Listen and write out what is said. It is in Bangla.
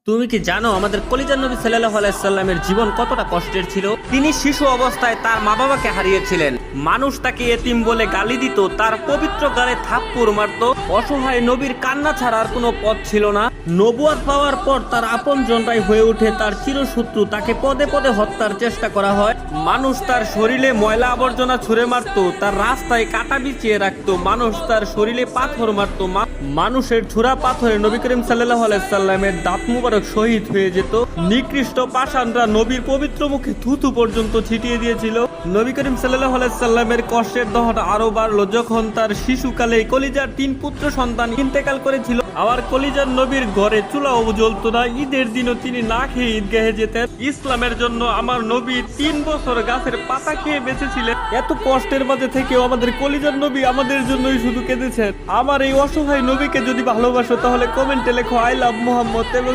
তুমি কি জানো আমাদের কলিজার নবী সাল্লাল্লাহু আলাইহি সাল্লামের জীবন কতটা কষ্টের ছিল? তিনি শিশু অবস্থায় তার মা বাবাকে হারিয়েছিলেন। মানুষ তাকে এতিম বলে গালি দিত, তার পবিত্র গালে থাপ্পড় মারত। অসহায় নবীর কান্না ছাড়া আর কোনো পথ ছিল না। নবুয়ত পাওয়ার পর তার আপনজনরাই হয়ে ওঠে তার চিরশত্রু। তাকে পদে পদে হত্যার চেষ্টা করা হয়। মানুষ তার শরীরে ময়লা আবর্জনা ছুঁড়ে মারত, তার রাস্তায় কাটা বিছিয়ে রাখতো। মানুষ তার শরীরে পাথর মারত। মানুষের ছোড়া পাথরে নবী করিম সাল্লাল্লাহু আলাইহি সাল্লামের দাঁত মুবারক শহীদ হয়ে যেত। নিকৃষ্ট পাষাণরা নবীর পবিত্র মুখে থুথু পর্যন্ত ছিটিয়ে দিয়েছিল। নবী করিম সাল্লাল্লাহু আলাইহি সাল্লামের কষ্টের দহন আরো বাড়লো যখন তার শিশুকালে কলিজার 3 পুত্র সন্তান ইন্তেকাল করেছিল। আবার কলিজার নবীর ঘরে চুলাও জ্বলতো না। ঈদের দিনও তিনি না খেয়ে ঈদগাহে যেতেন। ইসলামের জন্য আমার নবী 3 বছর গাছের পাতা খেয়ে বেঁচেছিলেন। এত কষ্টের মাঝে থেকেও আমাদের কলিজার নবী আমাদের জন্যই শুধু কেঁদেছেন। আমার এই অসহায় নবীকে যদি ভালোবাসো তাহলে কমেন্টে লেখো আই লাভ মুহাম্মদ এবং